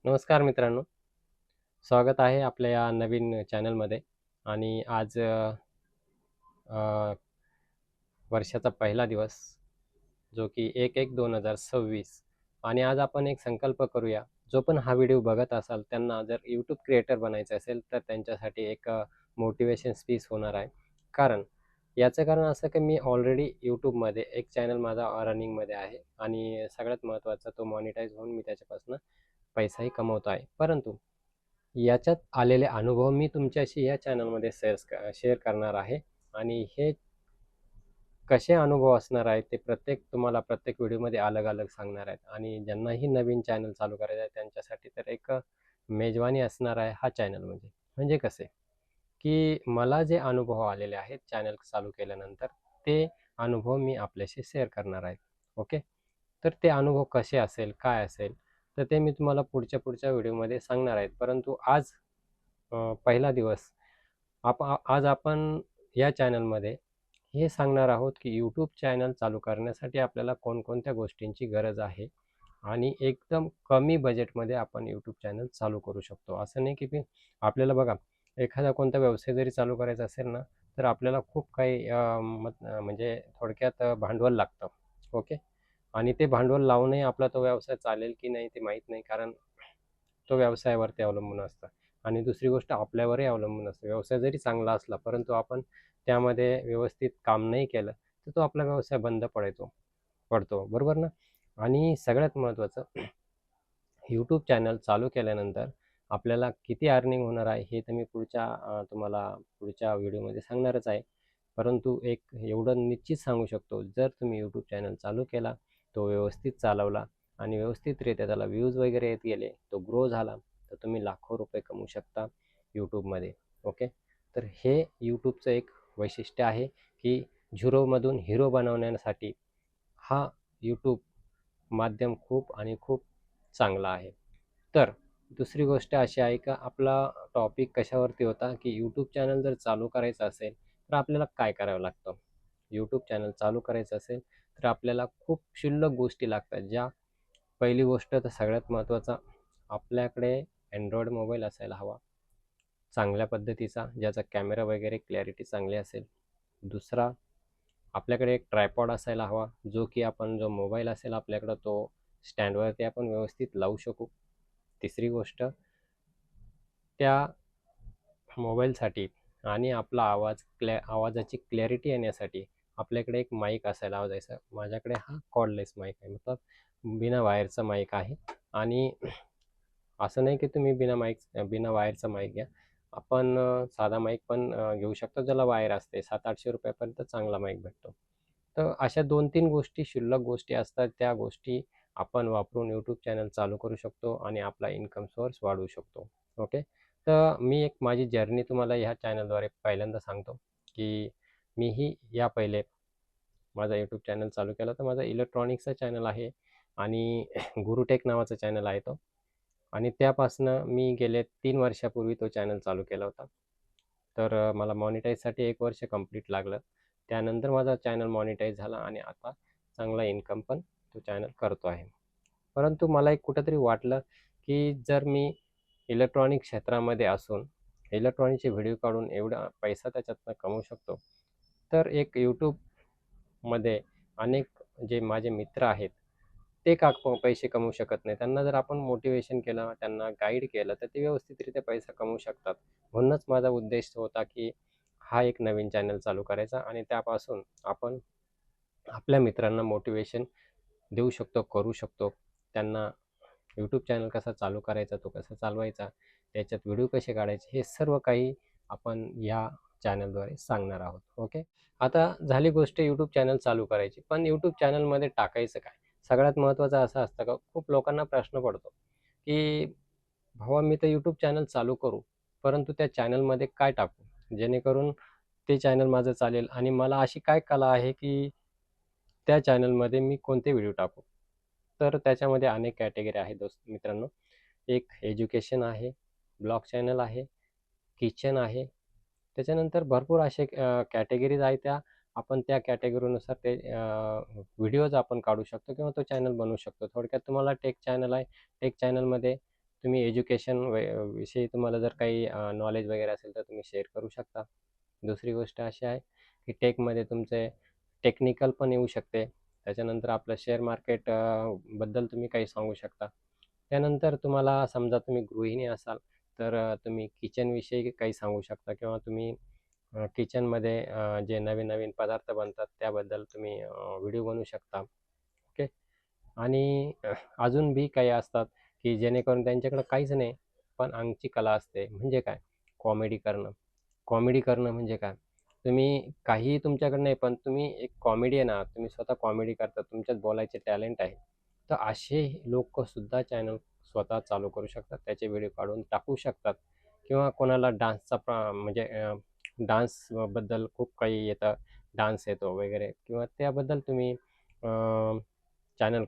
नमस्कार मित्रांनो, स्वागत आहे आपल्या या नवीन चॅनलमध्ये. आणि आज अ, वर्षाचा पहिला दिवस जो की 1/1/2026. आणि आज आपण एक संकल्प करूया. जो पण हा व्हिडिओ बघत असाल त्यांना जर यूट्यूब क्रिएटर बनायचं असेल तर त्यांच्यासाठी एक मोटिवेशन स्पीच होणार आहे. कारण याचं कारण असं की मी ऑलरेडी यूट्यूबमध्ये एक चॅनल माझा रनिंगमध्ये आहे आणि सगळ्यात महत्त्वाचं तो मॉनिटाईज होऊन मी त्याच्यापासून पैसाही कमवतो आहे. परंतु याच्यात आलेले अनुभव मी तुमच्याशी या चॅनलमध्ये शेअर करणार आहे. आणि हे कसे अनुभव असणार आहेत ते तुम्हाला प्रत्येक व्हिडिओमध्ये अलग अलग सांगणार आहेत. आणि ज्यांनाही नवीन चॅनल चालू करायचं आहे त्यांच्यासाठी तर एक मेजवानी असणार आहे हा चॅनल. म्हणजे कसे की मला जे अनुभव आलेले आहेत चॅनल चालू केल्यानंतर, ते अनुभव मी आपल्याशी शेअर करणार आहे. ओके. तर ते अनुभव कसे असेल, काय असेल, तर ते मी तुम्हाला पुढच्या व्हिडिओमध्ये सांगणार आहेत. परंतु आज पहिला दिवस आज आपण या चॅनलमध्ये हे सांगणार आहोत की यूट्यूब चॅनल चालू करण्यासाठी आपल्याला कोणकोणत्या गोष्टींची गरज आहे आणि एकदम कमी बजेटमध्ये आपण यूट्यूब चॅनल चालू करू शकतो. असं नाही की आपल्याला बघा, एखादा कोणता व्यवसाय जरी चालू करायचा असेल ना, तर आपल्याला खूप काही म्हणजे थोडक्यात भांडवल लागतं. ओके. आणि ते भांडवल लावूनही आपला तो व्यवसाय चालेल की नाही ते माहीत नाही, कारण तो व्यवसायावरती अवलंबून असतं. आणि दुसरी गोष्ट आपल्यावरही अवलंबून असतं. व्यवसाय जरी चांगला असला परंतु आपण त्यामध्ये व्यवस्थित काम नाही केलं तर तो आपला व्यवसाय बंद पडतो, बरोबर ना? आणि सगळ्यात महत्त्वाचं, यूट्यूब चॅनल चालू केल्यानंतर आपल्याला किती अर्निंग होणार आहे हे तर मी तुम्हाला पुढच्या व्हिडिओमध्ये सांगणारच आहे. परंतु एक एवढं निश्चित सांगू शकतो, जर तुम्ही यूट्यूब चॅनल चालू केला, तो व्यवस्थित चालवला आणि व्यवस्थितरित्या त्याला व्ह्यूज वगैरे येत गेले, तो ग्रो झाला, तर तुम्ही लाखो रुपये कमवू शकता यूट्यूबमध्ये. ओके. तर हे यूट्यूबचं एक वैशिष्ट्य आहे की झिरोमधून हिरो बनवण्यासाठी हा यूट्यूब माध्यम खूप आणि खूप चांगला आहे. तर दुसरी गोष्ट अशी आहे का, आपला टॉपिक कशावरती होता की यूट्यूब चॅनल जर चालू करायचं असेल तर आपल्याला काय करावं लागतं. यूट्यूब चॅनल चालू करायचं असेल तर आपल्याला खूप क्षुल्लक गोष्टी लागतात. पहिली गोष्ट तर सगळ्यात महत्त्वाचा, आपल्याकडे अँड्रॉइड मोबाईल असायला हवा चांगल्या पद्धतीचा, ज्याचा कॅमेरा वगैरे क्लॅरिटी चांगली असेल. दुसरा, आपल्याकडे एक ट्रायपॉड असायला हवा, जो मोबाईल असेल आपल्याकडं तो स्टँडवरती आपण व्यवस्थित लावू शकू. तिसरी गोष्ट, त्या मोबाईलसाठी आणि आपला आवाजाची क्लॅरिटी येण्यासाठी आपल्याकडे एक माईक असायला हवा. जायचं माझ्याकडे हा कॉर्डलेस माईक आहे, मतलब बिना वायरचा माईक आहे. आणि असं नाही की तुम्ही बिना वायरचा माईक घ्या. आपण साधा माईक पण घेऊ शकतो ज्याला वायर असते. 700-800 रुपयापर्यंत चांगला माईक भेटतो. तर अशा 2-3 गोष्टी, क्षुल्लक गोष्टी असतात, त्या गोष्टी आपण वापरून यूट्यूब चॅनल चालू करू शकतो आणि आपला इन्कम सोर्स वाढवू शकतो. ओके. तर मी एक माझी जर्नी तुम्हाला ह्या चॅनलद्वारे पहिल्यांदा सांगतो की मीही या पहिले माझा यूट्यूब चॅनल चालू केला. तर माझा इलेक्ट्रॉनिक्सचा चॅनल आहे आणि गुरुटेक नावाचा चॅनल आहे तो. आणि त्यापासनं मी गेले 3 वर्षापूर्वी तो चॅनल चालू केला होता. तर मला मॉनिटाईजसाठी 1 वर्ष कंप्लीट लागलं. त्यानंतर माझा चॅनल मॉनिटाईज झाला आणि आता चांगला इन्कम पण तो चॅनल करतो आहे. परंतु मला एक कुठेतरी वाटलं की जर मी इलेक्ट्रॉनिक क्षेत्रामध्ये असून इलेक्ट्रॉनिकचे व्हिडिओ काढून एवढा पैसा त्याच्यातनं कमवू शकतो, तर एक यूट्यूबमध्ये अनेक जे माझे मित्र आहेत ते का पैसे कमवू शकत नाही. त्यांना जर आपण मोटिवेशन केलं, त्यांना गाईड केलं, तर ते व्यवस्थितरित्या पैसा कमवू शकतात. म्हणूनच माझा उद्देश होता की हा एक नवीन चॅनल चालू करायचा आणि त्यापासून आपण आपल्या मित्रांना मोटिवेशन देऊ शकतो, करू शकतो. त्यांना यूट्यूब चॅनल कसा चालू करायचा, तो कसा चालवायचा, त्याच्यात व्हिडिओ कसे काढायचे, हे सर्व काही आपण या चॅनलद्वारे सांगणार आहोत. ओके. आता झाली गोष्ट यूट्यूब चॅनल चालू करायची, पण यूट्यूब चॅनलमध्ये टाकायचं काय? सगळ्यात महत्त्वाचं असं असतं का, खूप लोकांना प्रश्न पडतो की भावा मी तर यूट्यूब चॅनल चालू करू, परंतु त्या चॅनलमध्ये काय टाकू जेणेकरून ते चॅनल माझं चालेल आणि मला अशी काय कला आहे की त्या चॅनलमध्ये मी कोणते व्हिडिओ टाकू. तर त्याच्यामध्ये अनेक कॅटेगरी आहेत मित्रांनो. एक एज्युकेशन आहे, ब्लॉग चॅनल आहे, किचन आहे. त्याच्यानंतर भरपूर असे कॅटेगरीज आहेत. आपण त्या कॅटेगरीनुसार ते व्हिडिओज आपण काढू शकतो किंवा तो चॅनल बनवू शकतो. थोडक्यात तुम्हाला टेक चॅनल आहे, टेक चॅनलमध्ये तुम्ही एज्युकेशन विषयी तुम्हाला जर काही नॉलेज वगैरे असेल तर तुम्ही शेअर करू शकता. दुसरी गोष्ट अशी आहे की टेकमध्ये तुमचे टेक्निकल पण येऊ शकते. त्याच्यानंतर आपलं शेअर मार्केट बद्दल तुम्ही काही सांगू शकता. त्यानंतर तुम्हाला समजा तुम्ही गृहिणी असाल तर तुम्ही किचनविषयी काही सांगू शकता किंवा तुम्ही किचनमध्ये जे नवीन-नवीन पदार्थ बनतात त्याबद्दल तुम्ही व्हिडिओ बनवू शकता. ओके. आणि अजून बी काही असतात की जेणेकरून त्यांच्याकडे काहीच नाही, पण अंगची कला असते. म्हणजे काय? कॉमेडी करणं. कॉमेडी करणं म्हणजे काय? तुम्ही काहीही तुमच्याकडे नाही, पण तुम्ही एक कॉमेडियन आहात. तुम्ही स्वतः कॉमेडी करता. तुमच्यात बोलायचे टॅलेंट आहे. तर असे लोकंसुद्धा चॅनल स्वतः चालू करू शकतात. त्याचे व्हिडिओ काढून टाकू शकतात किंवा कोणाला डान्सचा म्हणजे डान्सबद्दल खूप काही येतं. डान्स येतो वगैरे किंवा त्याबद्दल तुम्ही चॅनल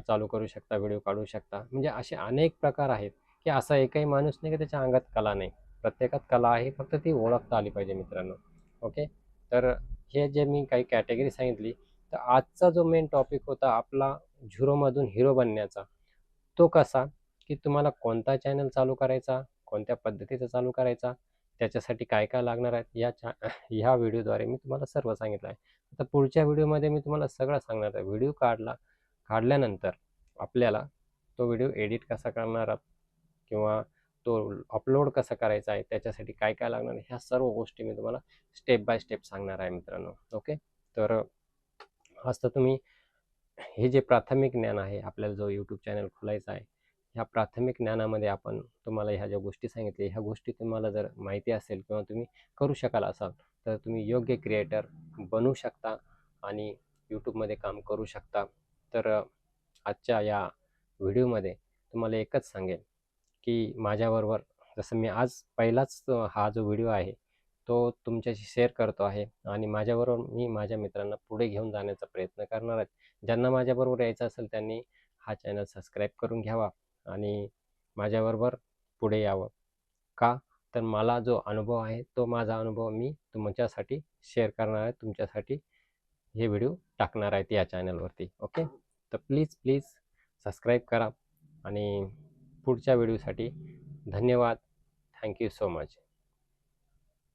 चालू करू शकता, व्हिडिओ काढू शकता. म्हणजे असे अनेक प्रकार आहेत, की असा एकही माणूस नाही की त्याच्या अंगात कला नाही. प्रत्येकात कला आहे, फक्त ती ओळखता आली पाहिजे मित्रांनो. ओके. तर हे जे मी काही कॅटेगरी सांगितली, तर आजचा जो मेन टॉपिक होता आपला झिरोमधून हिरो बनण्याचा. तो कसा, की तुम्हाला कोणता चॅनल चालू करायचा, कोणत्या पद्धतीचा चालू करायचा, त्याच्यासाठी काय-काय लागणार आहेत, ह्या व्हिडिओद्वारे मी तुम्हाला सर्व सांगितलं आहे. आता पुढच्या व्हिडिओमध्ये मी तुम्हाला सगळं सांगणार आहे. व्हिडिओ काढल्यानंतर आपल्याला तो व्हिडिओ एडिट कसा करणार आहात किंवा तो अपलोड कसा करायचा आहे, त्याच्यासाठी काय-काय लागणार आहे, ह्या सर्व गोष्टी मी तुम्हाला स्टेप बाय स्टेप सांगणार आहे मित्रांनो. ओके. तर असं तुम्ही हे जे प्राथमिक ज्ञान आहे, आपल्याला जो यूट्यूब चॅनल खोलायचा आहे, ह्या प्राथमिक ज्ञानामध्ये आपण तुम्हाला ह्या ज्या गोष्टी सांगितल्या, ह्या गोष्टी तुम्हाला जर माहिती असेल किंवा तुम्ही करू शकाल असाल, तर तुम्ही योग्य क्रिएटर बनू शकता आणि यूट्यूबमध्ये काम करू शकता. तर आजच्या या व्हिडिओमध्ये तुम्हाला एकच सांगेन, की माझ्याबरोबर जसं मी आज पहिलाच हा जो व्हिडिओ आहे, तो तुमच्याशी शेअर करतो आहे आणि माझ्याबरोबर मी माझ्या मित्रांना पुढे घेऊन जाण्याचा प्रयत्न करणार आहे. ज्यांना माझ्याबरोबर यायचं असेल त्यांनी हा चॅनल सबस्क्राईब करून घ्यावा आणि माझ्याबरोबर पुढे यावं. का? तर मला जो अनुभव आहे, तो माझा अनुभव मी तुमच्यासाठी शेअर करणार आहे. तुमच्यासाठी हे व्हिडिओ टाकणार आहेत या चॅनलवरती. ओके. तर प्लीज सबस्क्राईब करा आणि पुढच्या व्हिडिओसाठी धन्यवाद. Thank you so much.